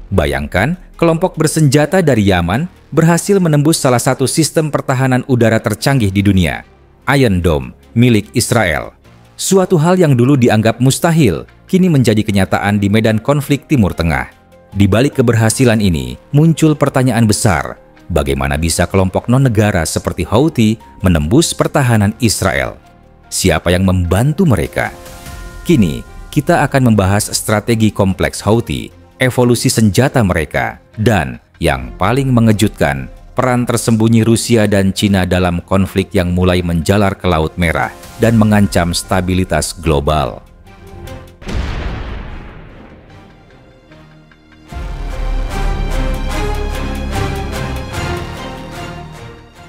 Bayangkan, kelompok bersenjata dari Yaman berhasil menembus salah satu sistem pertahanan udara tercanggih di dunia, Iron Dome, milik Israel. Suatu hal yang dulu dianggap mustahil, kini menjadi kenyataan di medan konflik Timur Tengah. Di balik keberhasilan ini, muncul pertanyaan besar, bagaimana bisa kelompok non-negara seperti Houthi menembus pertahanan Israel? Siapa yang membantu mereka? Kini, kita akan membahas strategi kompleks Houthi, evolusi senjata mereka, dan yang paling mengejutkan, peran tersembunyi Rusia dan Cina dalam konflik yang mulai menjalar ke Laut Merah dan mengancam stabilitas global.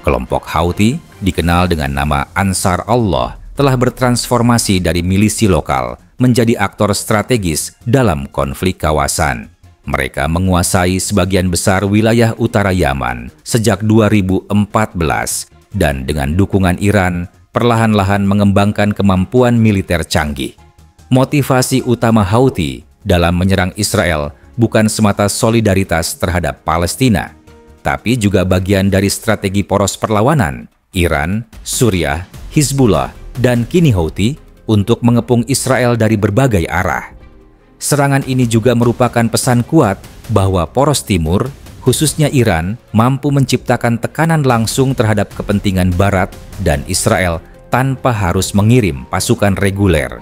Kelompok Houthi, dikenal dengan nama Ansar Allah, telah bertransformasi dari milisi lokal menjadi aktor strategis dalam konflik kawasan. Mereka menguasai sebagian besar wilayah utara Yaman sejak 2014 dan dengan dukungan Iran perlahan-lahan mengembangkan kemampuan militer canggih. Motivasi utama Houthi dalam menyerang Israel bukan semata solidaritas terhadap Palestina, tapi juga bagian dari strategi poros perlawanan Iran, Suriah, Hizbullah, dan kini Houthi untuk mengepung Israel dari berbagai arah. Serangan ini juga merupakan pesan kuat bahwa poros timur, khususnya Iran, mampu menciptakan tekanan langsung terhadap kepentingan Barat dan Israel tanpa harus mengirim pasukan reguler.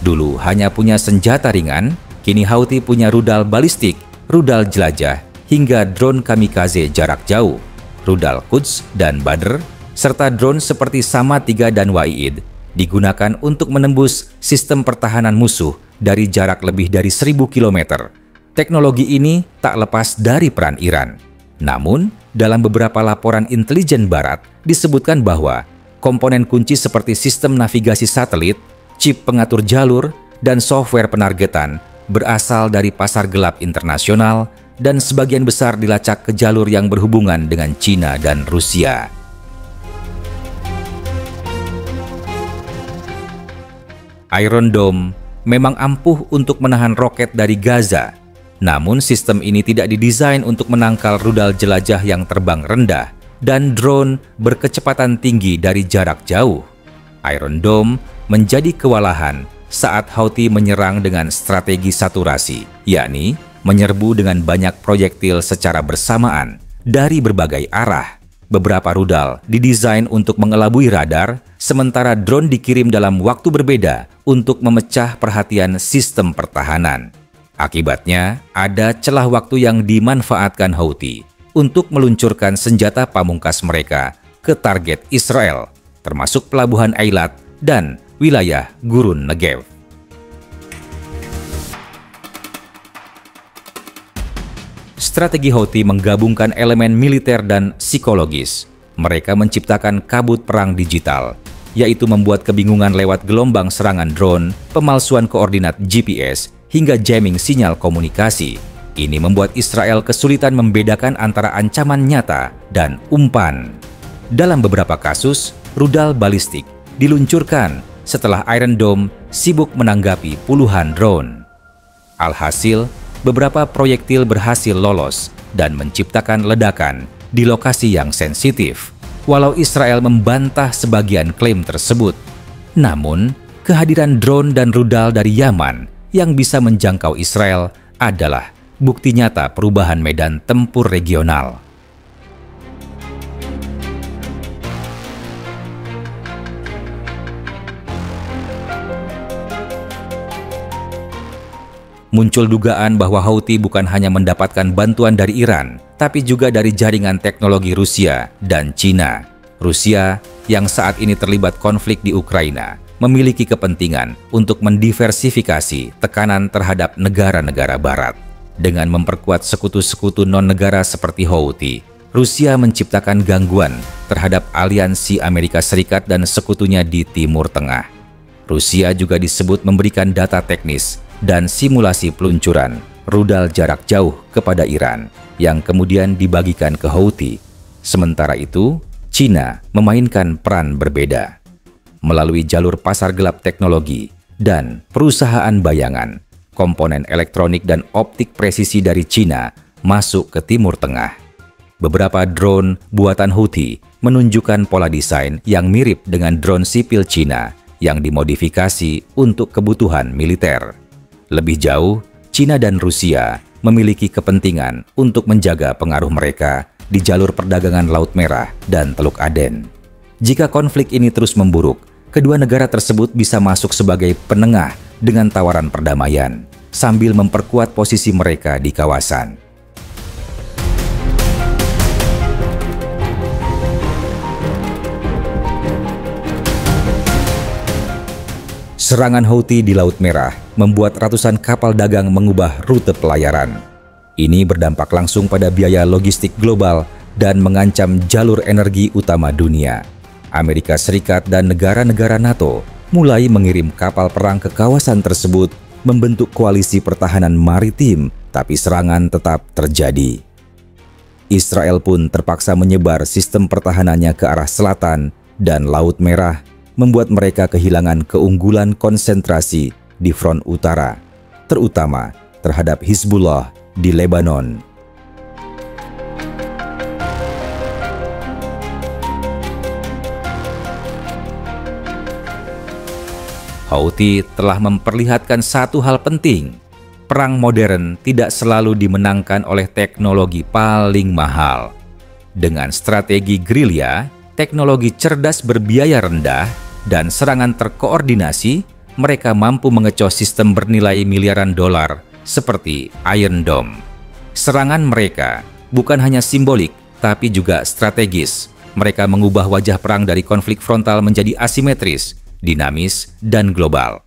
Dulu hanya punya senjata ringan, kini Houthi punya rudal balistik, rudal jelajah, hingga drone kamikaze jarak jauh, rudal Quds dan Badr, serta drone seperti Sama 3 dan Wa'id digunakan untuk menembus sistem pertahanan musuh dari jarak lebih dari 1000 km. Teknologi ini tak lepas dari peran Iran. Namun, dalam beberapa laporan intelijen Barat disebutkan bahwa komponen kunci seperti sistem navigasi satelit, chip pengatur jalur, dan software penargetan berasal dari pasar gelap internasional dan sebagian besar dilacak ke jalur yang berhubungan dengan Cina dan Rusia. Iron Dome memang ampuh untuk menahan roket dari Gaza, namun sistem ini tidak didesain untuk menangkal rudal jelajah yang terbang rendah dan drone berkecepatan tinggi dari jarak jauh. Iron Dome menjadi kewalahan saat Houthi menyerang dengan strategi saturasi, yakni menyerbu dengan banyak proyektil secara bersamaan dari berbagai arah. Beberapa rudal didesain untuk mengelabui radar, sementara drone dikirim dalam waktu berbeda untuk memecah perhatian sistem pertahanan. Akibatnya, ada celah waktu yang dimanfaatkan Houthi untuk meluncurkan senjata pamungkas mereka ke target Israel, termasuk pelabuhan Eilat dan wilayah Gurun Negev. Strategi Houthi menggabungkan elemen militer dan psikologis. Mereka menciptakan kabut perang digital, yaitu membuat kebingungan lewat gelombang serangan drone, pemalsuan koordinat GPS, hingga jamming sinyal komunikasi. Ini membuat Israel kesulitan membedakan antara ancaman nyata dan umpan. Dalam beberapa kasus, rudal balistik diluncurkan setelah Iron Dome sibuk menanggapi puluhan drone. Alhasil, beberapa proyektil berhasil lolos dan menciptakan ledakan di lokasi yang sensitif, walau Israel membantah sebagian klaim tersebut. Namun, kehadiran drone dan rudal dari Yaman yang bisa menjangkau Israel adalah bukti nyata perubahan medan tempur regional. Muncul dugaan bahwa Houthi bukan hanya mendapatkan bantuan dari Iran, tapi juga dari jaringan teknologi Rusia dan Cina. Rusia, yang saat ini terlibat konflik di Ukraina, memiliki kepentingan untuk mendiversifikasi tekanan terhadap negara-negara Barat. Dengan memperkuat sekutu-sekutu non-negara seperti Houthi, Rusia menciptakan gangguan terhadap aliansi Amerika Serikat dan sekutunya di Timur Tengah. Rusia juga disebut memberikan data teknis dan simulasi peluncuran rudal jarak jauh kepada Iran yang kemudian dibagikan ke Houthi. Sementara itu, China memainkan peran berbeda. Melalui jalur pasar gelap teknologi dan perusahaan bayangan, komponen elektronik dan optik presisi dari China masuk ke Timur Tengah. Beberapa drone buatan Houthi menunjukkan pola desain yang mirip dengan drone sipil China yang dimodifikasi untuk kebutuhan militer. Lebih jauh, China dan Rusia memiliki kepentingan untuk menjaga pengaruh mereka di jalur perdagangan Laut Merah dan Teluk Aden. Jika konflik ini terus memburuk, kedua negara tersebut bisa masuk sebagai penengah dengan tawaran perdamaian, sambil memperkuat posisi mereka di kawasan. Serangan Houthi di Laut Merah membuat ratusan kapal dagang mengubah rute pelayaran. Ini berdampak langsung pada biaya logistik global dan mengancam jalur energi utama dunia. Amerika Serikat dan negara-negara NATO mulai mengirim kapal perang ke kawasan tersebut, membentuk koalisi pertahanan maritim, tapi serangan tetap terjadi. Israel pun terpaksa menyebar sistem pertahanannya ke arah selatan, dan Laut Merah membuat mereka kehilangan keunggulan konsentrasi di front utara, terutama terhadap Hizbullah di Lebanon. Houthi telah memperlihatkan satu hal penting. Perang modern tidak selalu dimenangkan oleh teknologi paling mahal. Dengan strategi gerilya, teknologi cerdas berbiaya rendah, dan serangan terkoordinasi, mereka mampu mengecoh sistem bernilai miliaran dolar seperti Iron Dome. Serangan mereka bukan hanya simbolik, tapi juga strategis. Mereka mengubah wajah perang dari konflik frontal menjadi asimetris, dinamis, dan global.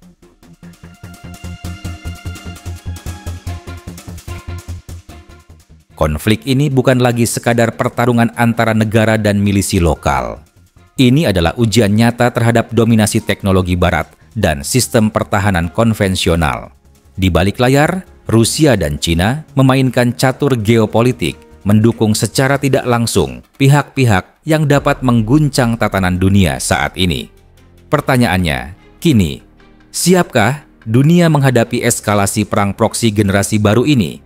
Konflik ini bukan lagi sekadar pertarungan antara negara dan milisi lokal. Ini adalah ujian nyata terhadap dominasi teknologi Barat dan sistem pertahanan konvensional. Di balik layar, Rusia dan China memainkan catur geopolitik, mendukung secara tidak langsung pihak-pihak yang dapat mengguncang tatanan dunia saat ini. Pertanyaannya, kini, siapkah dunia menghadapi eskalasi perang proksi generasi baru ini?